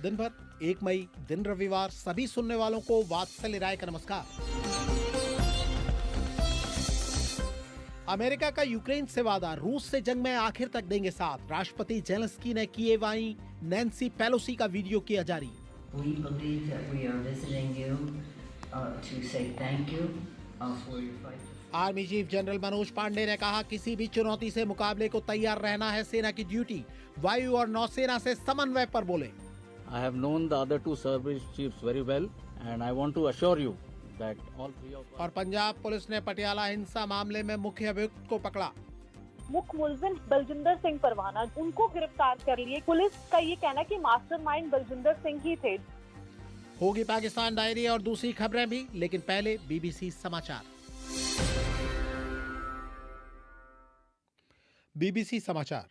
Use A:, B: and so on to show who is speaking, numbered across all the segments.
A: दिन भर 1 मई दिन रविवार सभी सुनने वालों को वात्सल्य राय का नमस्कार। अमेरिका का यूक्रेन से वादा, रूस से जंग में आखिर तक देंगे साथ। राष्ट्रपति जेलेंस्की ने कीव आई नैन्सी पेलोसी का वीडियो किया जारी।
B: We believe that we are visiting you to say thank you for your fight.
A: Army chief general Manoj Pande ने कहा, किसी भी चुनौती से मुकाबले को तैयार रहना है सेना की ड्यूटी। वायु और नौसेना से समन्वय पर बोले।
C: I have known the other two service chiefs very well and I want to assure you that all three of us...
A: और पंजाब पुलिस ने पटियाला हिंसा मामले में मुख्य अभियुक्त को पकड़ा।
D: मुख्य मुलजिम बलजिंदर सिंह परवाना, उनको गिरफ्तार कर लिए। पुलिस का ये कहना कि मास्टरमाइंड बलजिंदर सिंह ही थे।
A: होगी पाकिस्तान डायरी और दूसरी खबरें भी, लेकिन पहले बीबीसी समाचार। बीबीसी समाचार।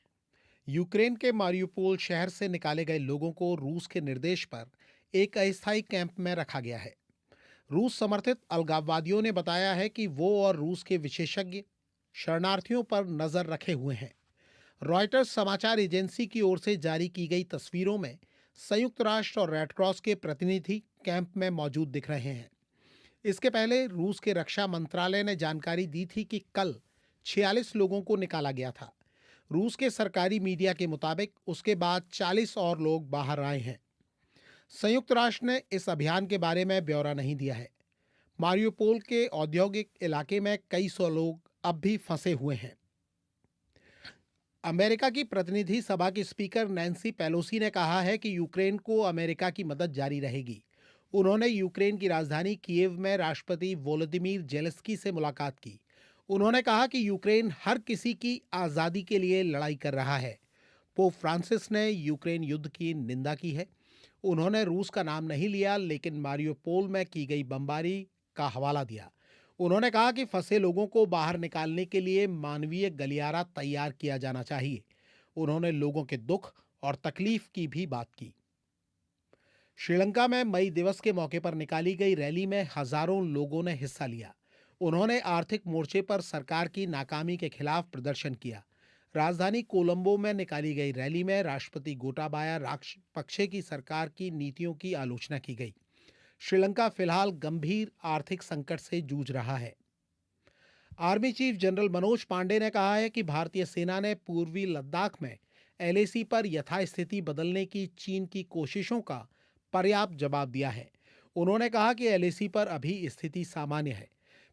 A: यूक्रेन के मारियुपोल शहर से निकाले गए लोगों को रूस के निर्देश पर एक अस्थायी कैंप में रखा गया है। रूस समर्थित अलगाववादियों ने बताया है कि वो और रूस के विशेषज्ञ शरणार्थियों पर नजर रखे हुए हैं। रॉयटर्स समाचार एजेंसी की ओर से जारी की गई तस्वीरों में संयुक्त राष्ट्र और रेड क्रॉस के प्रतिनिधि कैंप में मौजूद दिख रहे हैं। इसके पहले रूस के रक्षा मंत्रालय ने जानकारी दी थी कि कल 46 लोगों को निकाला गया था। रूस के सरकारी मीडिया के मुताबिक उसके बाद 40 और लोग बाहर आए हैं। संयुक्त राष्ट्र ने इस अभियान के बारे में ब्यौरा नहीं दिया है। मारियुपोल के औद्योगिक इलाके में कई सौ लोग अब भी फंसे हुए हैं। अमेरिका की प्रतिनिधि सभा की स्पीकर नैन्सी पेलोसी ने कहा है कि यूक्रेन को अमेरिका की मदद जारी रहेगी। उन्होंने यूक्रेन की राजधानी कीव में राष्ट्रपति वोलोदिमीर जेलेंस्की से मुलाकात की। उन्होंने कहा कि यूक्रेन हर किसी की आज़ादी के लिए लड़ाई कर रहा है। पोप फ्रांसिस ने यूक्रेन युद्ध की निंदा की है। उन्होंने रूस का नाम नहीं लिया, लेकिन मारियुपोल में की गई बमबारी का हवाला दिया। उन्होंने कहा कि फंसे लोगों को बाहर निकालने के लिए मानवीय गलियारा तैयार किया जाना चाहिए। उन्होंने लोगों के दुख और तकलीफ की भी बात की। श्रीलंका में मई दिवस के मौके पर निकाली गई रैली में हजारों लोगों ने हिस्सा लिया। उन्होंने आर्थिक मोर्चे पर सरकार की नाकामी के खिलाफ प्रदर्शन किया। राजधानी कोलंबो में निकाली गई रैली में राष्ट्रपति गोटाबाया राजपक्षे की सरकार की नीतियों की आलोचना की गई। श्रीलंका फिलहाल गंभीर आर्थिक संकट से जूझ रहा है। Army chief general Manoj Pande ने कहा है कि भारतीय सेना ने पूर्वी लद्दाख में एलएसी पर यथास्थिति बदलने की चीन की कोशिशों का पर्याप्त जवाब दिया है। उन्होंने कहा कि एलएसी पर अभी स्थिति सामान्य है।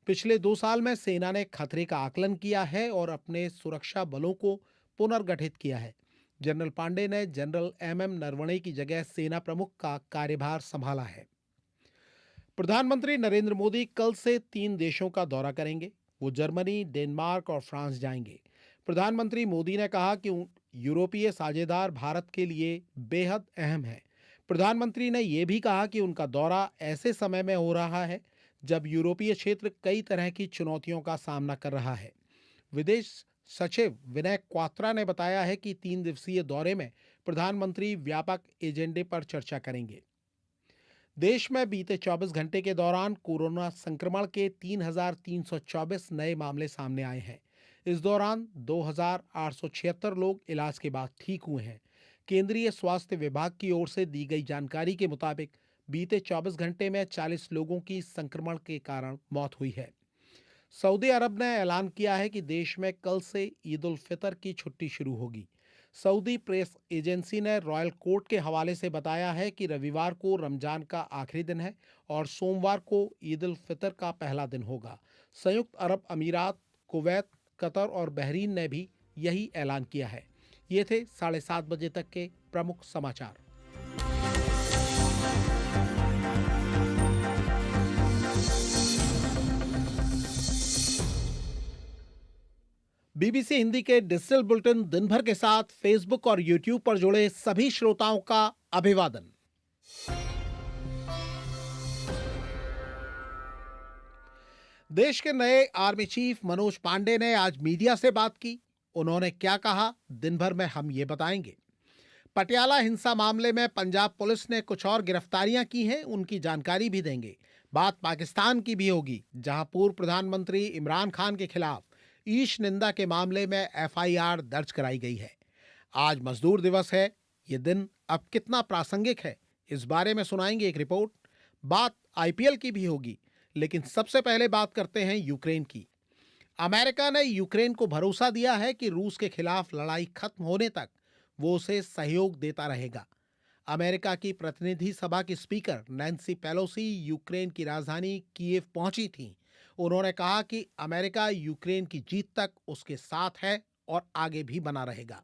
A: पिछले 2 साल में सेना ने खतरे का आकलन किया है और अपने सुरक्षा बलों को पुनर्गठित किया है। जनरल पांडे ने जनरल एमएम नरवणे की जगह सेना प्रमुख का कार्यभार संभाला है। प्रधानमंत्री नरेंद्र मोदी कल से 3 देशों का दौरा करेंगे। वो जर्मनी, डेनमार्क और फ्रांस जाएंगे। प्रधानमंत्री मोदी ने कहा कि यूरोपीय साझेदार भारत के लिए बेहद अहम है। प्रधानमंत्री ने यह भी कहा कि उनका दौरा ऐसे समय में हो रहा है जब यूरोपीय क्षेत्र कई तरह की चुनौतियों का सामना कर रहा है। विदेश सचिव विनय क्वात्रा ने बताया है कि 3 दिवसीय दौरे में प्रधानमंत्री व्यापक एजेंडे पर चर्चा करेंगे। देश में बीते 24 घंटे के दौरान कोरोना संक्रमण के 3,324 नए मामले सामने आए हैं। इस दौरान 2,876 लोग इलाज के बाद ठीक हुए हैं। केंद्रीय स्वास्थ्य विभाग की ओर से दी गई जानकारी के मुताबिक बीते 24 घंटे में 40 लोगों की संक्रमण के कारण मौत हुई है। सऊदी अरब ने ऐलान किया है कि देश में कल से ईद उल फितर की छुट्टी शुरू होगी। सऊदी प्रेस एजेंसी ने रॉयल कोर्ट के हवाले से बताया है कि रविवार को रमजान का आखिरी दिन है और सोमवार को ईद उल फितर का पहला दिन होगा। संयुक्त अरब अमीरात, कुवैत, कतर और बहरीन ने भी यही ऐलान किया है। ये थे 7:30 बजे तक के प्रमुख समाचार। बीबीसी हिंदी के डिजिटल बुलेटिन दिन भर के साथ फेसबुक और यूट्यूब पर जुड़े सभी श्रोताओं का अभिवादन। देश के नए आर्मी चीफ मनोज पांडे ने आज मीडिया से बात की। उन्होंने क्या कहा, दिन भर में हम ये बताएंगे। पटियाला हिंसा मामले में पंजाब पुलिस ने कुछ और गिरफ्तारियां की हैं, उनकी जानकारी भी देंगे। बात पाकिस्तान की भी होगी, जहां पूर्व प्रधानमंत्री इमरान खान के खिलाफ ईश निंदा के मामले में एफआईआर दर्ज कराई गई है। आज मजदूर दिवस है। ये दिन अब कितना प्रासंगिक है, इस बारे में सुनाएंगे एक रिपोर्ट। बात आईपीएल की भी होगी, लेकिन सबसे पहले बात करते हैं यूक्रेन की। अमेरिका ने यूक्रेन को भरोसा दिया है कि रूस के खिलाफ लड़ाई खत्म होने तक वो उसे सहयोग देता रहेगा। अमेरिका की प्रतिनिधि सभा की स्पीकर नैन्सी पेलोसी यूक्रेन की राजधानी कीव पहुंची थीं। उन्होंने कहा कि अमेरिका यूक्रेन की जीत तक उसके साथ है और आगे भी बना रहेगा।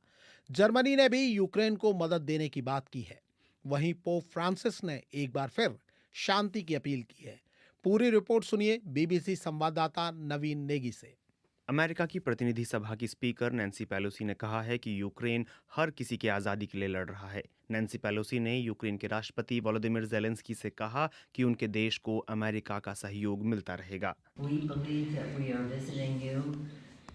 A: जर्मनी ने भी यूक्रेन को मदद देने की बात की है। वहीं पोप फ्रांसिस ने एक बार फिर शांति की अपील की है। पूरी रिपोर्ट सुनिए बीबीसी संवाददाता नवीन नेगी से।
E: अमेरिका की प्रतिनिधि सभा की स्पीकर नैन्सी पेलोसी ने कहा है कि यूक्रेन हर किसी की आज़ादी के लिए लड़ रहा है। नैन्सी पेलोसी ने यूक्रेन के राष्ट्रपति वोलोदिमीर ज़ेलेंस्की से कहा कि उनके देश को अमेरिका का सहयोग मिलता रहेगा।
B: We believe that we are visiting you.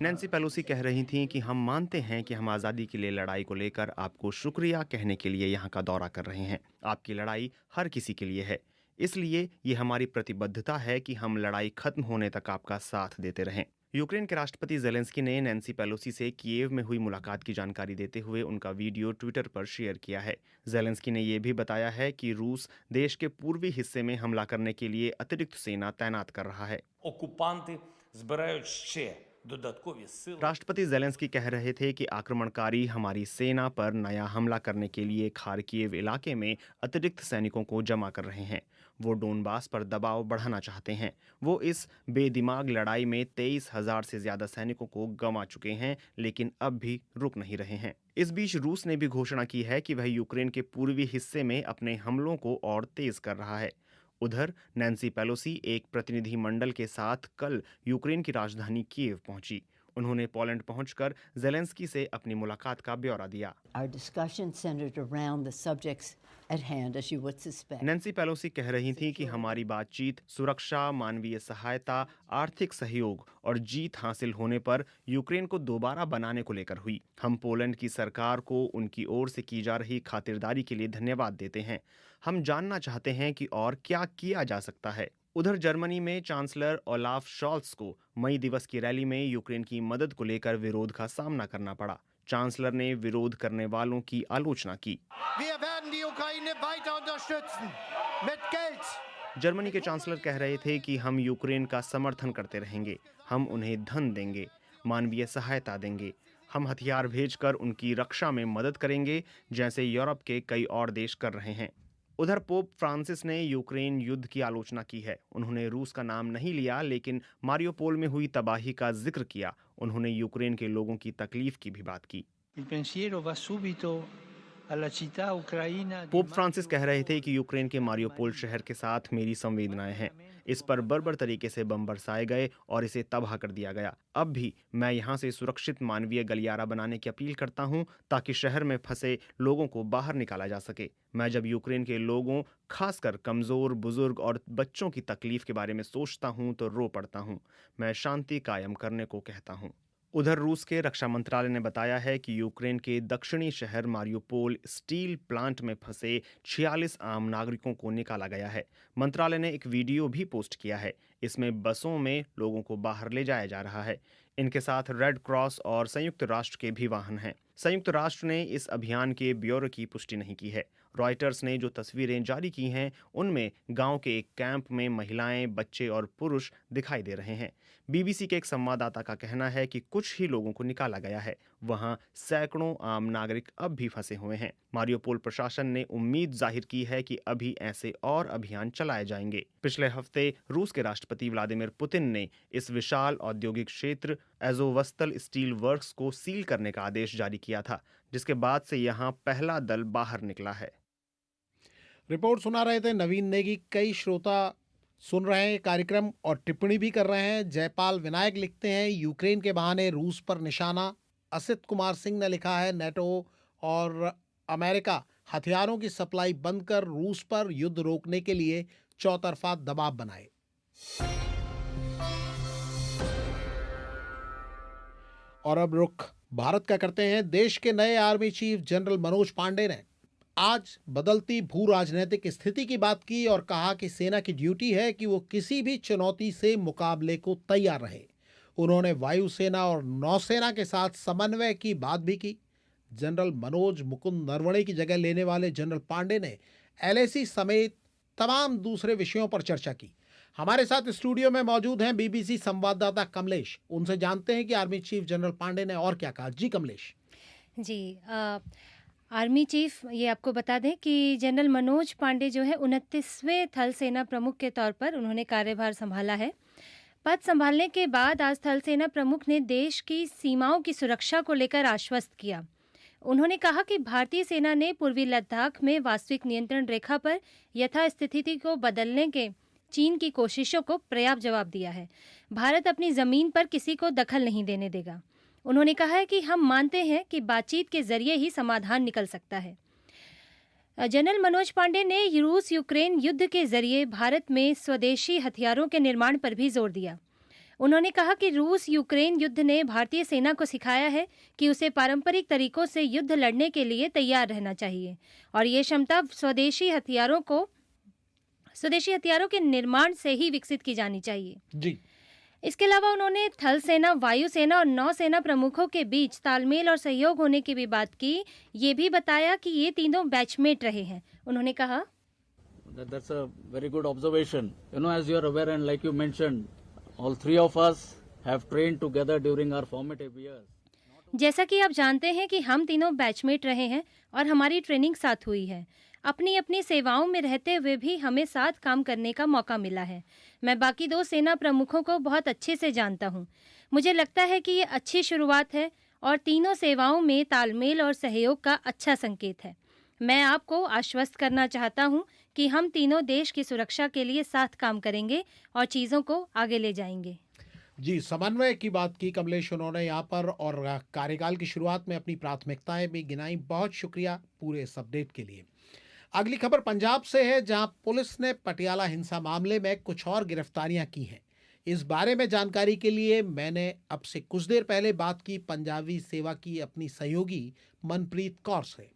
E: Nancy Pelosi कह रही थीं कि हम मानते हैं कि हम आज़ादी के लिए लड़ाई को लेकर आपको शुक्रिया कहने के लिए यहाँ का दौरा कर रहे हैं। आपकी लड़ाई हर किसी के लिए है, इसलिए ये हमारी प्रतिबद्धता है कि हम लड़ाई खत्म होने तक आपका साथ देते रहें। यूक्रेन के राष्ट्रपति ज़ेलेंस्की ने नैन्सी पेलोसी से कीव में हुई मुलाकात की जानकारी देते हुए उनका वीडियो ट्विटर पर शेयर किया है। ज़ेलेंस्की ने यह भी बताया है कि रूस देश के पूर्वी हिस्से में हमला करने के लिए अतिरिक्त सेना तैनात कर रहा है।
F: Окупанти збирають ще додаткові сили.
E: राष्ट्रपति ज़ेलेंस्की कह रहे थे कि आक्रमणकारी हमारी सेना पर नया हमला करने के लिए खार्किव इलाके में अतिरिक्त सैनिकों को जमा कर रहे हैं। वो डोनबास पर दबाव बढ़ाना चाहते हैं। वो इस बेदिमाग लड़ाई में 23,000 से ज्यादा सैनिकों को गंवा चुके हैं, लेकिन अब भी रुक नहीं रहे हैं। इस बीच रूस ने भी घोषणा की है कि वह यूक्रेन के पूर्वी हिस्से में अपने हमलों को और तेज कर रहा है। उधर नैन्सी पेलोसी एक प्रतिनिधि मंडल के साथ कल यूक्रेन की राजधानी कीव पहुंची। उन्होंने पोलैंड पहुंचकर ज़ेलेंस्की से अपनी मुलाकात का ब्यौरा दिया।
G: Our discussion centered around the subjects at hand, as you would suspect.
E: Nancy Pelosi कह रही थी कि हमारी बातचीत सुरक्षा, मानवीय सहायता, आर्थिक सहयोग और जीत हासिल होने पर यूक्रेन को दोबारा बनाने को लेकर हुई। हम पोलैंड की सरकार को उनकी ओर से की जा रही खातिरदारी के लिए धन्यवाद देते हैं। हम जानना चाहते हैं कि और क्या किया जा सकता है। उधर जर्मनी में चांसलर ओलाफ शॉल्स को मई दिवस की रैली में यूक्रेन की मदद को लेकर विरोध का सामना करना पड़ा। चांसलर ने विरोध करने वालों की आलोचना की।
H: Wir werden die Ukraine weiter unterstützen mit Geld.
E: Germany के चांसलर कह रहे थे कि हम यूक्रेन का समर्थन करते रहेंगे, हम उन्हें धन देंगे, मानवीय सहायता देंगे, हम हथियार भेजकर उनकी रक्षा में मदद करेंगे, जैसे यूरोप के कई और देश कर रहे हैं। उधर पोप फ्रांसिस ने यूक्रेन युद्ध की आलोचना की है। उन्होंने रूस का नाम नहीं लिया, लेकिन मारियोपोल में हुई तबाही का जिक्र किया। उन्होंने यूक्रेन के लोगों की तकलीफ की भी बात की।
I: Il pensiero va subito alla città ucraina di
E: pope Francis कह रहे थे कि यूक्रेन के मारियोपोल शहर के साथ मेरी संवेदनाएं हैं। इस पर बर्बर तरीके से बम बरसाए गए और इसे तबाह कर दिया गया। अब भी मैं यहाँ से सुरक्षित मानवीय गलियारा बनाने की अपील करता हूँ, ताकि शहर में फंसे लोगों को बाहर निकाला जा सके। मैं जब यूक्रेन के लोगों, खासकर कमजोर, बुजुर्ग और बच्चों की तकलीफ के बारे में सोचता हूँ तो रो पड़ता हूँ। मैं शांति कायम करने को कहता हूँ। उधर रूस के रक्षा मंत्रालय ने बताया है कि यूक्रेन के दक्षिणी शहर मारियोपोल स्टील प्लांट में फंसे 46 आम नागरिकों को निकाला गया है। मंत्रालय ने एक वीडियो भी पोस्ट किया है। इसमें बसों में लोगों को बाहर ले जाया जा रहा है। इनके साथ रेड क्रॉस और संयुक्त राष्ट्र के भी वाहन हैं। संयुक्त राष्ट्र ने इस अभियान के ब्यौरे की पुष्टि नहीं की है। रॉयटर्स ने जो तस्वीरें जारी की हैं, उनमें गांव के एक कैंप में महिलाएं, बच्चे और पुरुष दिखाई दे रहे हैं। बीबीसी के एक संवाददाता का कहना है कि कुछ ही लोगों को निकाला गया है। वहां सैकड़ों आम नागरिक अब भी फंसे हुए हैं। मारियोपोल प्रशासन ने उम्मीद जाहिर की है कि अभी ऐसे और अभियान चलाए जाएंगे। पिछले हफ्ते रूस के राष्ट्रपति व्लादिमीर पुतिन ने इस विशाल औद्योगिक क्षेत्र एज़ोवस्तल स्टील वर्क्स को सील करने का आदेश जारी किया था, जिसके बाद से यहां पहला दल बाहर निकला है।
A: रिपोर्ट सुना रहे थे नवीन नेगी। कई श्रोता सुन रहे हैं कार्यक्रम और टिप्पणी भी कर रहे हैं। जयपाल विनायक लिखते हैं, यूक्रेन के बहाने रूस पर निशाना। असित कुमार सिंह ने लिखा है, नेटो और अमेरिका हथियारों की सप्लाई बंद कर रूस पर युद्ध रोकने के लिए चौतरफा दबाव बनाए। और अब रुख भारत का करते हैं। देश के नए army chief general Manoj Pande ने आज बदलती भू राजनीतिक स्थिति की बात की और कहा कि सेना की ड्यूटी है कि वो किसी भी चुनौती से मुकाबले को तैयार रहे। उन्होंने वायुसेना और नौसेना के साथ समन्वय की बात भी की। जनरल मनोज मुकुंद नरवणे की जगह लेने वाले जनरल पांडे ने एलएसी समेत तमाम दूसरे विषयों पर चर्चा की। हमारे साथ स्टूडियो में मौजूद हैं बीबीसी संवाददाता कमलेश। उनसे जानते हैं कि आर्मी चीफ जनरल पांडे ने और क्या कहा। जी कमलेश।
J: जी आर्मी चीफ ये आपको बता दें कि जनरल मनोज पांडे जो है 29वें थल सेना प्रमुख के तौर पर उन्होंने कार्यभार संभाला है। पद संभालने के बाद आज थल सेना प्रमुख ने देश की सीमाओं की सुरक्षा को लेकर आश्वस्त किया। उन्होंने कहा कि भारतीय सेना ने पूर्वी लद्दाख में वास्तविक नियंत्रण रेखा पर यथास्थिति को बदलने के चीन की कोशिशों को पर्याप्त जवाब दिया है। भारत अपनी जमीन पर किसी को दखल नहीं देने देगा। उन्होंने कहा है कि हम मानते हैं कि बातचीत के जरिए ही समाधान निकल सकता है। जनरल मनोज पांडे ने रूस यूक्रेन युद्ध के जरिए भारत में स्वदेशी हथियारों के निर्माण पर भी जोर दिया। उन्होंने कहा कि रूस यूक्रेन युद्ध ने भारतीय सेना को सिखाया है कि उसे पारंपरिक तरीकों से युद्ध लड़ने के लिए तैयार रहना चाहिए और ये क्षमता स्वदेशी हथियारों के निर्माण से ही विकसित की जानी चाहिए।
A: जी।
J: इसके अलावा उन्होंने थल सेना, वायुसेना और नौसेना प्रमुखों के बीच तालमेल और सहयोग होने की भी बात की। ये भी बताया कि ये तीनों बैचमेट रहे हैं। उन्होंने कहा
C: That's a very good observation. As you are aware and like you mentioned, all three of us have trained together during our formative years.
J: जैसा कि आप जानते हैं कि हम तीनों बैचमेट रहे हैं और हमारी ट्रेनिंग साथ हुई है। अपनी अपनी सेवाओं में रहते हुए भी हमें साथ काम करने का मौका मिला है। मैं बाकी 2 सेना प्रमुखों को बहुत अच्छे से जानता हूं। मुझे लगता है कि ये अच्छी शुरुआत है और तीनों सेवाओं में तालमेल और सहयोग का अच्छा संकेत है। मैं आपको आश्वस्त करना चाहता हूं कि हम तीनों देश की सुरक्षा के लिए साथ काम करेंगे और चीज़ों को आगे ले जाएंगे।
A: जी, समन्वय की बात की कमलेश उन्होंने यहाँ पर, और कार्यकाल की शुरुआत में अपनी प्राथमिकताएं भी गिनाई। बहुत शुक्रिया पूरे इस अपडेट के लिए। अगली खबर पंजाब से है, जहां पुलिस ने पटियाला हिंसा मामले में कुछ और गिरफ्तारियां की हैं। इस बारे में जानकारी के लिए मैंने अब से कुछ देर पहले बात की पंजाबी सेवा की अपनी सहयोगी मनप्रीत कौर से।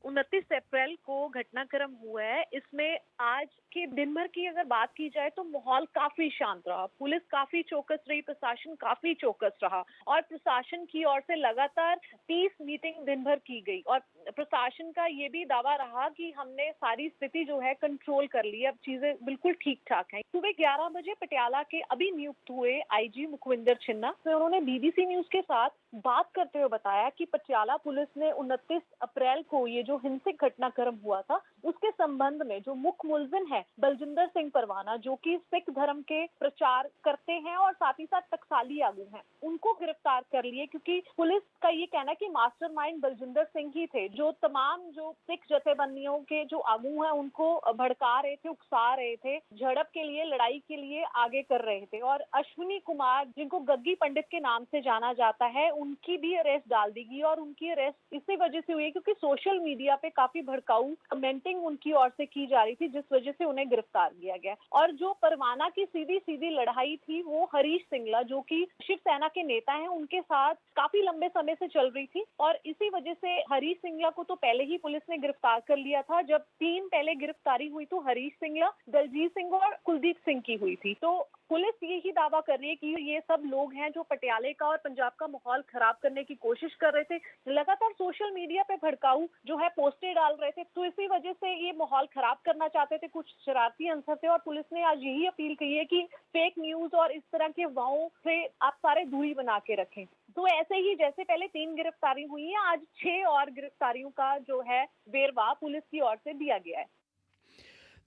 D: 29 अप्रैल को घटनाक्रम हुआ है। इसमें आज के दिन भर की अगर बात की जाए तो माहौल काफी शांत रहा। पुलिस काफी चौकस रही, प्रशासन काफी चौकस रहा और प्रशासन की ओर से लगातार 30 मीटिंग दिन भर की गई और प्रशासन का ये भी दावा रहा कि हमने सारी स्थिति जो है कंट्रोल कर ली, अब चीजें बिल्कुल ठीक ठाक हैं। सुबह 11 बजे पटियाला के अभी नियुक्त हुए आईजी मुखविंदर छिन्ना से उन्होंने बीबीसी न्यूज के साथ बात करते हुए बताया कि पटियाला पुलिस ने 29 अप्रैल को ये जो हिंसक घटनाक्रम हुआ था उसके संबंध में जो मुख्य मुलजिम है बलजिंदर सिंह परवाना, जो कि सिख धर्म के प्रचार करते हैं और साथ ही साथ टकसाली आगू हैं, उनको गिरफ्तार कर लिए। क्योंकि पुलिस का ये कहना है कि मास्टरमाइंड बलजिंदर सिंह ही थे, जो तमाम जो सिख जथेबंदियों के जो आगू हैं उनको भड़का रहे थे, उकसा रहे थे, झड़प के लिए, लड़ाई के लिए आगे कर रहे थे। और अश्विनी कुमार, जिनको गग्गी पंडित के नाम से जाना जाता है, उनकी भी अरेस्ट डाल दी गई और उनकी अरेस्ट इसी वजह से हुई है क्योंकि सोशल मीडिया पे काफी भड़काऊ कमेंटिंग उनकी ओर से की जा रही थी, जिस वजह से उन्हें गिरफ्तार किया गया। और जो परवाना की सीधी सीधी लड़ाई थी वो हरीश सिंगला, जो कि शिवसेना के नेता हैं, उनके साथ काफी लंबे समय से चल रही थी और इसी वजह से हरीश सिंगला को तो पहले ही पुलिस ने गिरफ्तार कर लिया था। जब 3 पहले गिरफ्तारी हुई तो हरीश सिंगला, दलजीत सिंह और कुलदीप सिंह की हुई थी। तो पुलिस यही दावा कर रही है कि ये सब लोग हैं जो पटियाले का और पंजाब का माहौल खराब करने की कोशिश कर रहे थे, लगातार सोशल मीडिया पे भड़काऊ जो है पोस्टें डाल रहे थे, तो इसी वजह से ये माहौल खराब करना चाहते थे कुछ शरारती अंसर थे। और पुलिस ने आज यही अपील की है कि फेक न्यूज और इस तरह के अफवाहों से आप सारे दूरी बना के रखें। तो ऐसे ही जैसे पहले 3 गिरफ्तारी हुई है, आज 6 और गिरफ्तारियों का जो है वेरवा पुलिस की ओर से दिया गया है।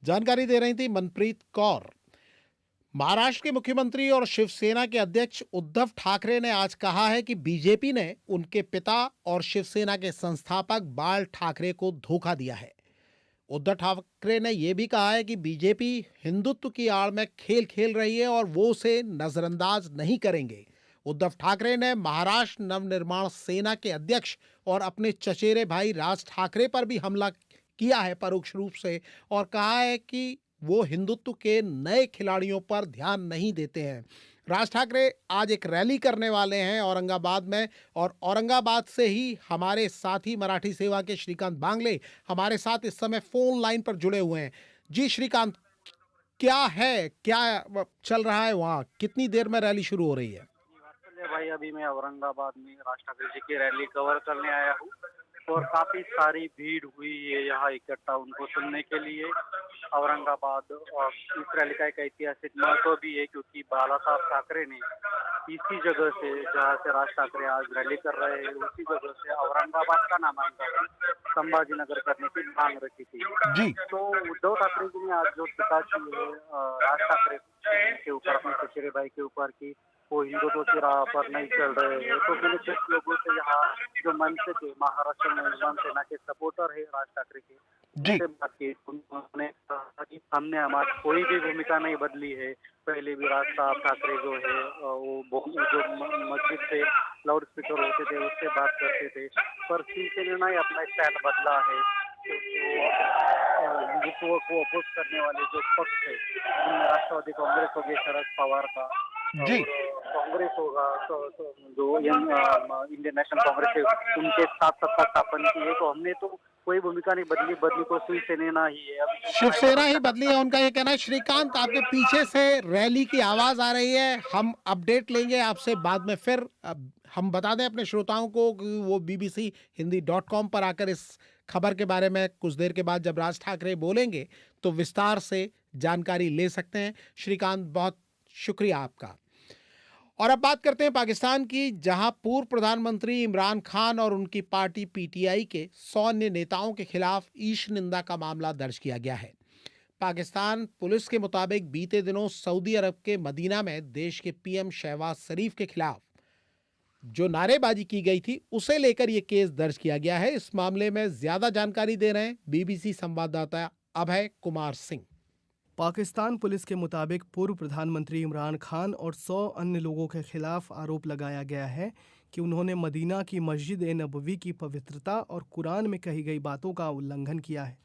A: जानकारी दे रही थी मनप्रीत कौर। महाराष्ट्र के मुख्यमंत्री और शिवसेना के अध्यक्ष उद्धव ठाकरे ने आज कहा है कि बीजेपी ने उनके पिता और शिवसेना के संस्थापक बाल ठाकरे को धोखा दिया है। उद्धव ठाकरे ने यह भी कहा है कि बीजेपी हिंदुत्व की आड़ में खेल खेल रही है और वो उसे नजरअंदाज नहीं करेंगे। उद्धव ठाकरे ने महाराष्ट्र नवनिर्माण सेना के अध्यक्ष और अपने चचेरे भाई राज ठाकरे पर भी हमला किया है परोक्ष रूप से, और कहा है कि वो हिंदुत्व के नए खिलाड़ियों पर ध्यान नहीं देते हैं। राज ठाकरे आज एक रैली करने वाले हैं औरंगाबाद में, और औरंगाबाद से ही हमारे साथी मराठी सेवा के श्रीकांत बांगले हमारे साथ इस समय फोन लाइन पर जुड़े हुए हैं। जी श्रीकांत, क्या चल रहा है वहाँ, कितनी देर में रैली शुरू हो रही है?
K: भाई अभी मैं औरंगाबाद में राज ठाकरे जी की रैली कवर करने आया हूँ और काफी सारी भीड़ हुई है यहाँ इकट्ठा उनको सुनने के लिए। औरंगाबाद और इस रैली का एक ऐतिहासिक महत्व भी है क्योंकि बाला साहब ठाकरे ने इसी जगह से, जहाँ से राज ठाकरे आज रैली कर रहे हैं, उसी जगह से औरंगाबाद का नामांकन संभाजीनगर करने की मांग रखी थी
A: जी।
K: तो उद्धव ठाकरे जी ने आज जो टीका की है राज ठाकरे के ऊपर, अपने चचेरे भाई के ऊपर की वो हिंदुत्व की राह पर नहीं चल रहे हैं, तो मैंने कुछ लोगों से यहाँ जो मंच के महाराष्ट्र में युवा सेना के सपोर्टर है राज ठाकरे के, उनसे बात की। उन्होंने कहा कि हमने हमारी कोई भी भूमिका नहीं बदली है। पहले भी राज साहब ठाकरे जो है वो जो मस्जिद से लाउड स्पीकर होते थे उससे बात करते थे, पर शिवसेना ने अपना स्टैंड बदला है। हिंदुत्व को अपोज करने वाले जो पक्ष है उनमें राष्ट्रवादी कांग्रेस होगी शरद पवार का, कांग्रेस होगा तो जो इंडियन नेशनल कांग्रेस है उनके साथ सत्ता स्थापन की है। तो हमने तो कोई भूमिका नहीं बदली तो शिवसेना ही है,
A: शिवसेना ही बदली है, उनका ये कहना है। श्रीकांत, आपके पीछे से रैली की आवाज आ रही है, हम अपडेट लेंगे आपसे बाद में। फिर हम बता दें अपने श्रोताओं को कि वो bbchindi.com पर आकर इस खबर के बारे में कुछ देर के बाद जब राज ठाकरे बोलेंगे तो विस्तार से जानकारी ले सकते हैं। श्रीकांत, बहुत शुक्रिया आपका। और अब बात करते हैं पाकिस्तान की, जहां पूर्व प्रधानमंत्री इमरान खान और उनकी पार्टी पीटीआई के 100 अन्य नेताओं के खिलाफ ईश निंदा का मामला दर्ज किया गया है। पाकिस्तान पुलिस के मुताबिक बीते दिनों सऊदी अरब के मदीना में देश के पीएम शहबाज शरीफ के खिलाफ जो नारेबाजी की गई थी उसे लेकर यह केस दर्ज किया गया है। इस मामले में ज्यादा जानकारी दे रहे हैं बीबीसी संवाददाता अभय कुमार सिंह।
L: पाकिस्तान पुलिस के मुताबिक पूर्व प्रधानमंत्री इमरान खान और 100 अन्य लोगों के खिलाफ आरोप लगाया गया है कि उन्होंने मदीना की मस्जिद ए नबवी की पवित्रता और कुरान में कही गई बातों का उल्लंघन किया है।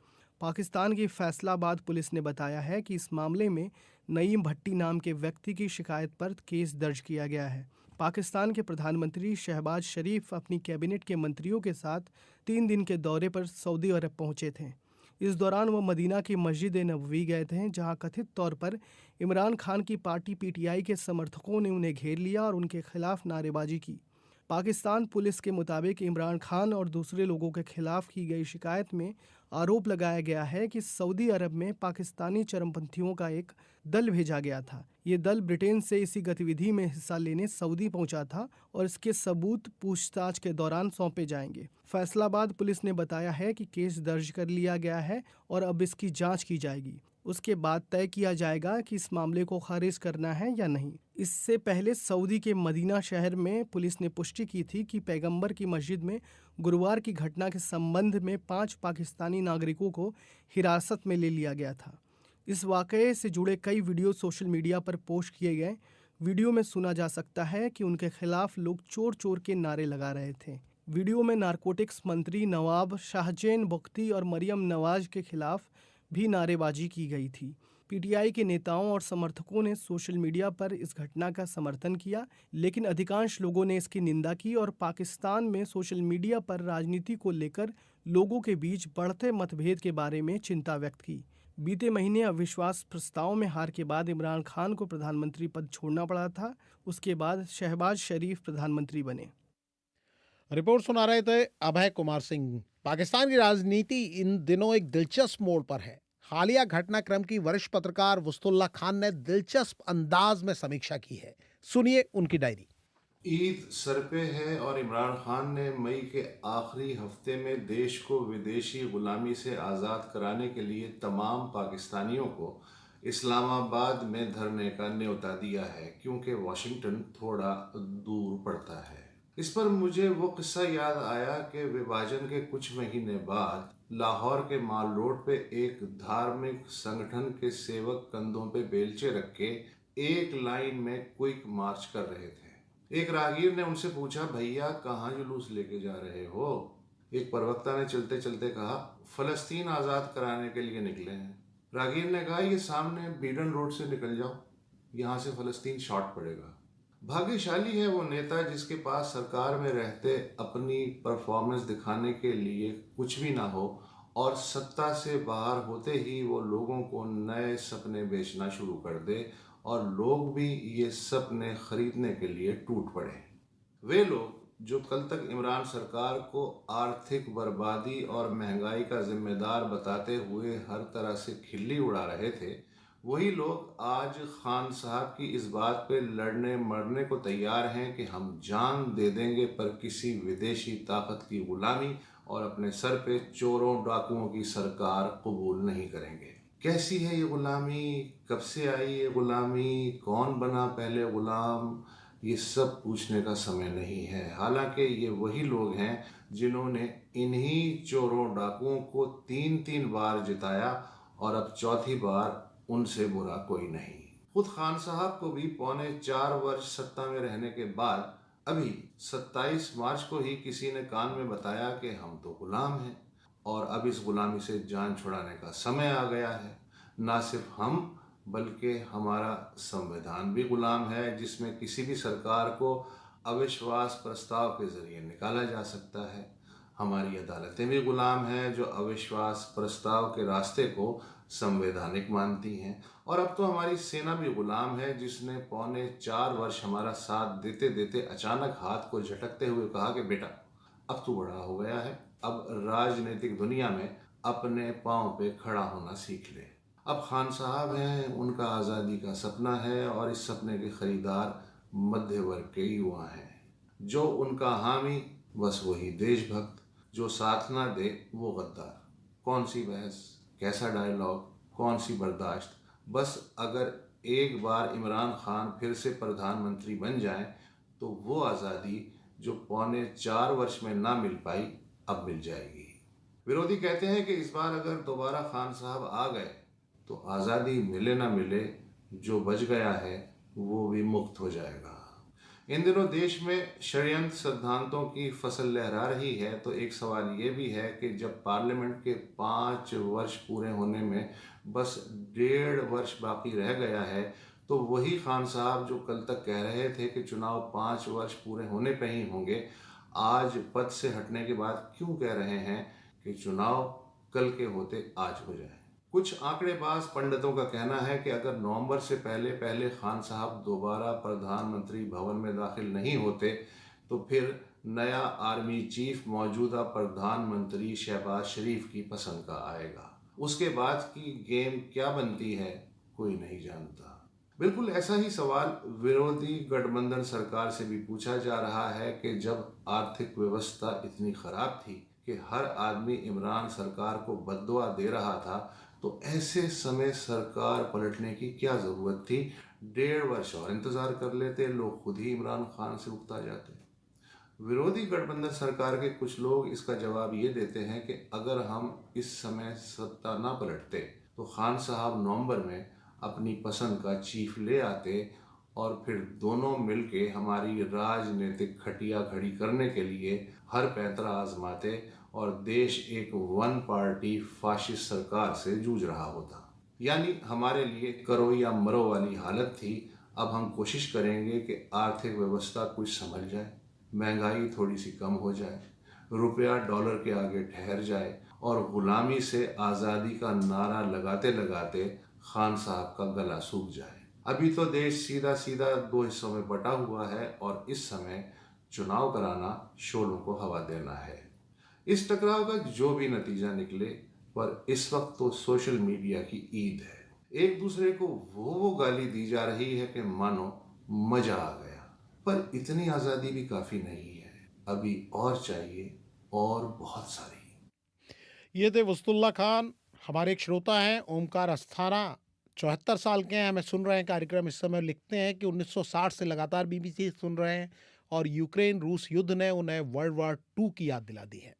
L: पाकिस्तान की फैसलाबाद पुलिस ने बताया है कि इस मामले में नईम भट्टी नाम के व्यक्ति की शिकायत पर केस दर्ज किया गया है। पाकिस्तान के प्रधानमंत्री शहबाज शरीफ अपनी कैबिनेट के मंत्रियों के साथ 3 दिन के दौरे पर सऊदी अरब पहुंचे थे। इस दौरान वो मदीना की मस्जिद ए नबवी गए थे, जहां कथित तौर पर इमरान खान की पार्टी पीटीआई के समर्थकों ने उन्हें घेर लिया और उनके खिलाफ नारेबाजी की। पाकिस्तान पुलिस के मुताबिक इमरान खान और दूसरे लोगों के खिलाफ की गई शिकायत में आरोप लगाया गया है कि सऊदी अरब में पाकिस्तानी चरमपंथियों का एक दल भेजा गया था। ये दल ब्रिटेन से इसी गतिविधि में हिस्सा लेने सऊदी पहुंचा था और इसके सबूत पूछताछ के दौरान सौंपे जाएंगे। फैसलाबाद पुलिस ने बताया है कि केस दर्ज कर लिया गया है और अब इसकी जांच की जाएगी। उसके बाद तय किया जाएगा कि इस मामले को खारिज करना है या नहीं। इससे पहले सऊदी के मदीना शहर में पुलिस ने पुष्टि की थी कि पैगंबर की मस्जिद में गुरुवार की घटना के संबंध में 5 पाकिस्तानी नागरिकों को हिरासत में ले लिया गया था। इस वाकये से जुड़े कई वीडियो सोशल मीडिया पर पोस्ट किए गए। वीडियो में सुना जा सकता है कि उनके खिलाफ लोग चोर चोर के नारे लगा रहे थे। वीडियो में नारकोटिक्स मंत्री नवाब शाहजेन बख्ती और मरियम नवाज के खिलाफ भी नारेबाजी की गई थी। पीटीआई के नेताओं और समर्थकों ने सोशल मीडिया पर इस घटना का समर्थन किया, लेकिन अधिकांश लोगों ने इसकी निंदा की और पाकिस्तान में सोशल मीडिया पर राजनीति को लेकर लोगों के बीच बढ़ते मतभेद के बारे में चिंता व्यक्त की। बीते महीने अविश्वास प्रस्ताव में हार के बाद इमरान खान को प्रधानमंत्री पद छोड़ना पड़ा था। उसके बाद शहबाज शरीफ प्रधानमंत्री बने।
A: रिपोर्ट सुना रहे थे अभय कुमार सिंह। पाकिस्तान की राजनीति इन दिनों एक दिलचस्प मोड़ पर है। हालिया घटनाक्रम की वरिष्ठ पत्रकार वस्तुल्लाह खान ने दिलचस्प अंदाज में समीक्षा की है। सुनिए उनकी डायरी।
M: ईद सर पे है और इमरान खान ने मई के आखिरी हफ्ते में देश को विदेशी गुलामी से आज़ाद कराने के लिए तमाम पाकिस्तानियों को इस्लामाबाद में धरने का न्योता दिया है, क्योंकि वाशिंगटन थोड़ा दूर पड़ता है। इस पर मुझे वो किस्सा याद आया कि विभाजन के कुछ महीने बाद लाहौर के माल रोड पे एक धार्मिक संगठन के सेवक कंधों पे बेलचे रख के एक लाइन में क्विक मार्च कर रहे थे। एक राहगीर ने उनसे पूछा, भैया कहाँ जुलूस लेके जा रहे हो? एक प्रवक्ता ने चलते चलते कहा, फलस्तीन आज़ाद कराने के लिए निकले हैं। राहगीर ने कहा, ये सामने बीडन रोड से निकल जाओ, यहाँ से फलस्तीन शॉर्ट पड़ेगा। भाग्यशाली है वो नेता जिसके पास सरकार में रहते अपनी परफॉर्मेंस दिखाने के लिए कुछ भी ना हो और सत्ता से बाहर होते ही वो लोगों को नए सपने बेचना शुरू कर दे और लोग भी ये सपने खरीदने के लिए टूट पड़े। वे लोग जो कल तक इमरान सरकार को आर्थिक बर्बादी और महंगाई का जिम्मेदार बताते हुए हर तरह से खिल्ली उड़ा रहे थे, वही लोग आज खान साहब की इस बात पे लड़ने मरने को तैयार हैं कि हम जान दे देंगे पर किसी विदेशी ताकत की गुलामी और अपने सर पे चोरों डाकुओं की सरकार कबूल नहीं करेंगे। कैसी है ये गुलामी, कब से आई ये गुलामी, कौन बना पहले गुलाम, ये सब पूछने का समय नहीं है। हालांकि ये वही लोग हैं जिन्होंने इन्हीं चोरों डाकुओं को 3-3 बार जिताया और अब चौथी बार उनसे बुरा कोई नहीं। खुद खान साहब को भी 3.25 वर्ष सत्ता में रहने के बाद अभी 27 मार्च को ही किसी ने कान में बताया कि हम तो गुलाम हैं और अब इस गुलामी से जान छुड़ाने का समय आ गया है। ना सिर्फ हम बल्कि हमारा संविधान भी गुलाम है, जिसमें किसी भी सरकार को अविश्वास प्रस्ताव के जरिए निकाला जा सकता है। हमारी अदालतें भी गुलाम हैं जो अविश्वास प्रस्ताव के रास्ते को संवैधानिक मानती हैं, और अब तो हमारी सेना भी गुलाम है जिसने 3.25 वर्ष हमारा साथ देते देते अचानक हाथ को झटकते हुए कहा कि बेटा अब तू बड़ा हो गया है, अब राजनीतिक दुनिया में अपने पांव पे खड़ा होना सीख ले। अब खान साहब हैं, उनका आज़ादी का सपना है और इस सपने के खरीदार मध्य वर्ग के युवा हैं। जो उनका हामी बस वही देशभक्त, जो साथ ना दे वो गद्दार। कौन सी बहस, कैसा डायलॉग, कौन सी बर्दाश्त। बस अगर एक बार इमरान खान फिर से प्रधानमंत्री बन जाएं तो वो आज़ादी जो 3.25 वर्ष में ना मिल पाई अब मिल जाएगी। विरोधी कहते हैं कि इस बार अगर दोबारा खान साहब आ गए तो आज़ादी मिले ना मिले, जो बच गया है वो भी मुक्त हो जाएगा। इन दिनों देश में षड्यंत्र सिद्धांतों की फसल लहरा रही है, तो एक सवाल ये भी है कि जब पार्लियामेंट के 5 वर्ष पूरे होने में बस 1.5 वर्ष बाकी रह गया है, तो वही खान साहब जो कल तक कह रहे थे कि चुनाव 5 वर्ष पूरे होने पे ही होंगे, आज पद से हटने के बाद क्यों कह रहे हैं कि चुनाव कल के होते आज हो जाए। कुछ आंकड़ेबाज पंडितों का कहना है कि अगर नवंबर से पहले पहले खान साहब दोबारा प्रधानमंत्री भवन में दाखिल नहीं होते तो फिर नया आर्मी चीफ मौजूदा प्रधानमंत्री शहबाज शरीफ की पसंद का आएगा। उसके बाद की गेम क्या बनती है कोई नहीं जानता। बिल्कुल ऐसा ही सवाल विरोधी गठबंधन सरकार से भी पूछा जा रहा है कि जब आर्थिक व्यवस्था इतनी खराब थी कि हर आदमी इमरान सरकार को बद्दुआ दे रहा था, तो ऐसे समय सरकार पलटने की क्या ज़रूरत थी। 1.5 वर्ष और इंतज़ार कर लेते, लोग खुद ही इमरान खान से उकता जाते। विरोधी गठबंधन सरकार के कुछ लोग इसका जवाब ये देते हैं कि अगर हम इस समय सत्ता ना पलटते तो खान साहब नवंबर में अपनी पसंद का चीफ ले आते और फिर दोनों मिलके हमारी राजनीतिक खटिया खड़ी करने के लिए हर पैंतरा आजमाते और देश एक 1 पार्टी फाशिस्ट सरकार से जूझ रहा होता। यानी हमारे लिए करो या मरो वाली हालत थी। अब हम कोशिश करेंगे कि आर्थिक व्यवस्था कुछ संभल जाए, महंगाई थोड़ी सी कम हो जाए, रुपया डॉलर के आगे ठहर जाए और गुलामी से आज़ादी का नारा लगाते लगाते खान साहब का गला सूख जाए। अभी तो देश सीधा सीधा 2 हिस्सों में बटा हुआ है और इस समय चुनाव कराना शोलों को हवा देना है। इस टकराव का जो भी नतीजा निकले, पर इस वक्त तो सोशल मीडिया की ईद है। एक दूसरे को वो गाली दी जा रही है कि मानो मजा आ गया, पर इतनी आज़ादी भी काफ़ी नहीं है, अभी और चाहिए और बहुत सारी।
A: ये थे वस्तुल्ला खान। हमारे एक श्रोता हैं ओमकार अस्थाना, 74 साल के हैं, हमें सुन रहे हैं कार्यक्रम इस समय। लिखते हैं कि 1960 से लगातार बीबीसी सुन रहे हैं और यूक्रेन रूस युद्ध ने उन्हें वर्ल्ड वॉर 2 की याद दिला दी है।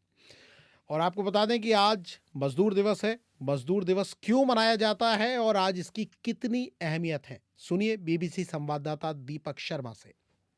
A: और आपको बता दें कि आज मजदूर दिवस है। मजदूर दिवस क्यों मनाया जाता है और आज इसकी कितनी अहमियत है, सुनिए बीबीसी संवाददाता दीपक शर्मा से।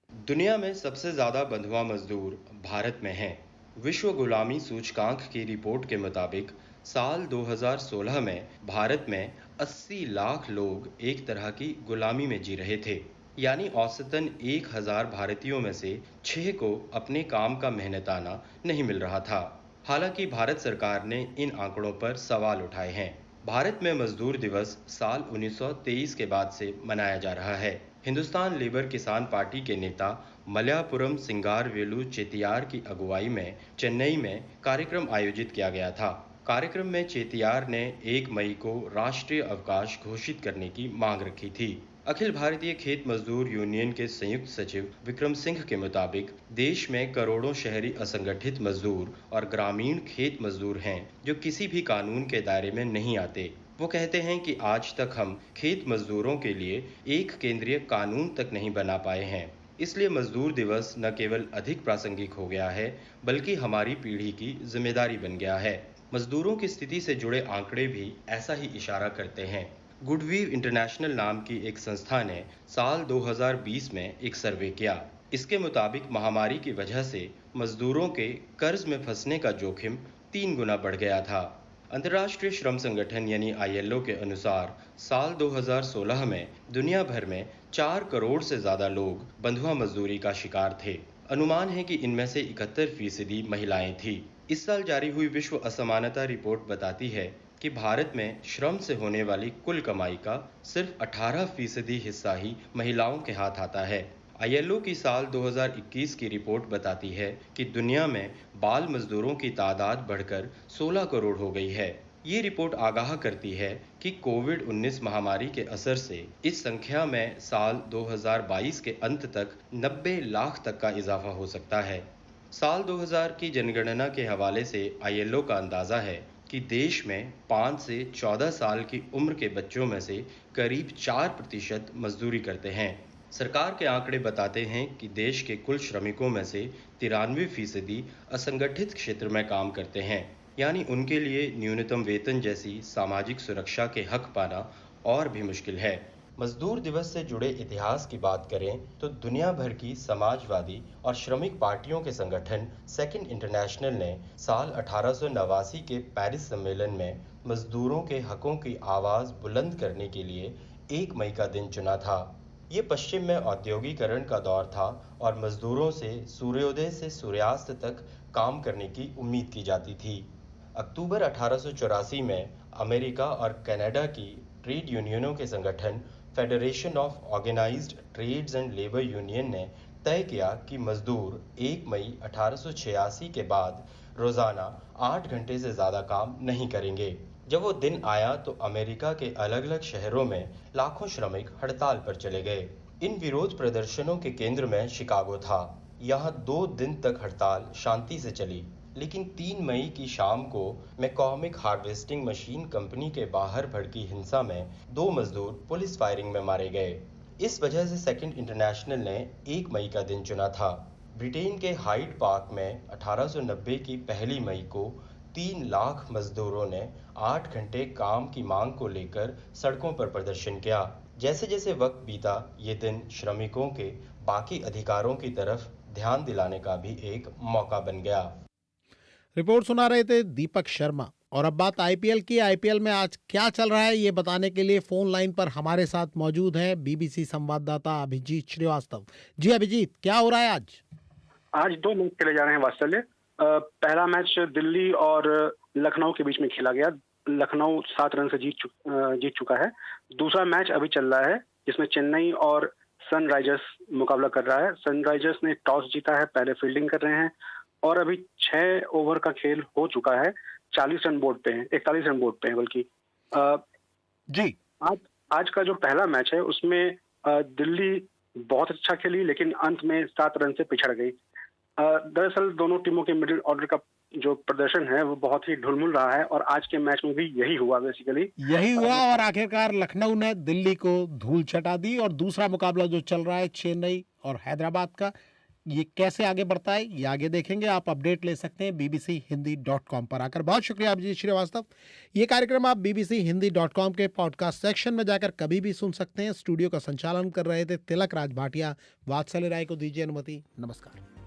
N: दुनिया में सबसे ज्यादा बंधुआ मजदूर भारत में हैं। विश्व गुलामी सूचकांक की रिपोर्ट के मुताबिक साल 2016 में भारत में 80 लाख लोग एक तरह की गुलामी में जी रहे थे। यानी औसतन 1000 भारतीयों में से 6 को अपने काम का मेहनताना नहीं मिल रहा था। हालांकि भारत सरकार ने इन आंकड़ों पर सवाल उठाए हैं। भारत में मजदूर दिवस साल 1923 के बाद से मनाया जा रहा है। हिंदुस्तान लेबर किसान पार्टी के नेता मलयापुरम सिंगारवेलु चेतियार की अगुवाई में चेन्नई में कार्यक्रम आयोजित किया गया था। कार्यक्रम में चेतियार ने 1 मई को राष्ट्रीय अवकाश घोषित करने की मांग रखी थी। अखिल भारतीय खेत मजदूर यूनियन के संयुक्त सचिव विक्रम सिंह के मुताबिक देश में करोड़ों शहरी असंगठित मजदूर और ग्रामीण खेत मजदूर हैं जो किसी भी कानून के दायरे में नहीं आते। वो कहते हैं कि आज तक हम खेत मजदूरों के लिए एक केंद्रीय कानून तक नहीं बना पाए हैं। इसलिए मजदूर दिवस न केवल अधिक प्रासंगिक हो गया है बल्कि हमारी पीढ़ी की जिम्मेदारी बन गया है। मजदूरों की स्थिति से जुड़े आंकड़े भी ऐसा ही इशारा करते हैं। गुडवीव इंटरनेशनल नाम की एक संस्था ने साल 2020 में एक सर्वे किया। इसके मुताबिक महामारी की वजह से मजदूरों के कर्ज में फंसने का जोखिम 3 गुना बढ़ गया था। अंतर्राष्ट्रीय श्रम संगठन यानी ILO के अनुसार साल 2016 में दुनिया भर में 4 करोड़ से ज्यादा लोग बंधुआ मजदूरी का शिकार थे। अनुमान है कि इनमें से 71% महिलाएं थी। इस साल जारी हुई विश्व असमानता रिपोर्ट बताती है कि भारत में श्रम से होने वाली कुल कमाई का सिर्फ 18% हिस्सा ही महिलाओं के हाथ आता है। ILO की साल 2021 की रिपोर्ट बताती है कि दुनिया में बाल मजदूरों की तादाद बढ़कर 16 करोड़ हो गई है। ये रिपोर्ट आगाह करती है कि कोविड-19 महामारी के असर से इस संख्या में साल 2022 के अंत तक 90 लाख तक का इजाफा हो सकता है। साल 2000 की जनगणना के हवाले से ILO का अंदाजा है कि देश में 5 से 14 साल की उम्र के बच्चों में से करीब 4% मजदूरी करते हैं। सरकार के आंकड़े बताते हैं कि देश के कुल श्रमिकों में से 93% असंगठित क्षेत्र में काम करते हैं, यानी उनके लिए न्यूनतम वेतन जैसी सामाजिक सुरक्षा के हक पाना और भी मुश्किल है। मजदूर दिवस से जुड़े इतिहास की बात करें तो दुनिया भर की समाजवादी और श्रमिक पार्टियों के संगठन सेकंड इंटरनेशनल ने साल 1889 के पेरिस सम्मेलन में मजदूरों के हकों की आवाज बुलंद करने के लिए 1 मई का दिन चुना था। ये पश्चिम में औद्योगिकरण का दौर था और मजदूरों से सूर्योदय से सूर्यास्त तक काम करने की उम्मीद की जाती थी। अक्टूबर 1884 में अमेरिका और कनाडा की ट्रेड यूनियनों के संगठन federation of organised trades and labour union ने तय किया कि मजदूर 1 मई 1886 के बाद रोजाना 8 घंटे से ज्यादा काम नहीं करेंगे। जब वो दिन आया तो अमेरिका के अलग अलग शहरों में लाखों श्रमिक हड़ताल पर चले गए। इन विरोध प्रदर्शनों के केंद्र में शिकागो था। यहाँ 2 दिन तक हड़ताल शांति से चली, लेकिन 3 मई की शाम को मैकॉमिक हार्वेस्टिंग मशीन कंपनी के बाहर भड़की हिंसा में 2 मजदूर पुलिस फायरिंग में मारे गए। इस वजह से सेकंड इंटरनेशनल ने 1 मई का दिन चुना था। ब्रिटेन के हाइड पार्क में 1890 की 1 मई को 3 लाख मजदूरों ने 8 घंटे काम की मांग को लेकर सड़कों पर प्रदर्शन किया। जैसे जैसे वक्त बीता, ये दिन श्रमिकों के बाकी अधिकारों की तरफ ध्यान दिलाने का भी एक मौका बन गया।
A: रिपोर्ट सुना रहे थे दीपक शर्मा। और अब बात IPL की। IPL में आज क्या चल रहा है ये बताने के लिए फोन लाइन पर हमारे साथ मौजूद हैं BBC संवाददाता अभिजीत श्रीवास्तव। जी अभिजीत, क्या हो रहा है आज?
K: आज 2 मैच खेले जा रहे हैं वात्सल्य। पहला मैच दिल्ली और लखनऊ के बीच में खेला गया। लखनऊ 7 रन से जीत चुका है। दूसरा मैच अभी चल रहा है जिसमें चेन्नई और सनराइजर्स मुकाबला कर रहा है। सनराइजर्स ने टॉस जीता है, पहले फील्डिंग कर रहे हैं और अभी 6 ओवर का खेल हो चुका है। 41 रन बोर्ड पे हैं बल्कि।
A: जी
K: आज का जो पहला मैच है उसमें दिल्ली बहुत अच्छा खेली, लेकिन अंत में 7 रन से पिछड़ गई। दरअसल दोनों टीमों के मिडिल ऑर्डर का जो प्रदर्शन है वो बहुत ही ढुलमुल रहा है और आज के मैच में भी यही हुआ
A: और आखिरकार लखनऊ ने दिल्ली को धूल चटा दी। और दूसरा मुकाबला जो चल रहा है चेन्नई और हैदराबाद का, ये कैसे आगे बढ़ता है ये आगे देखेंगे। आप अपडेट ले सकते हैं bbchindi.com पर आकर। बहुत शुक्रिया अभिजीत श्रीवास्तव। ये कार्यक्रम आप bbchindi.com के पॉडकास्ट सेक्शन में जाकर कभी भी सुन सकते हैं। स्टूडियो का संचालन कर रहे थे तिलक राज भाटिया। वात्सल्य राय को दीजिए अनुमति। नमस्कार।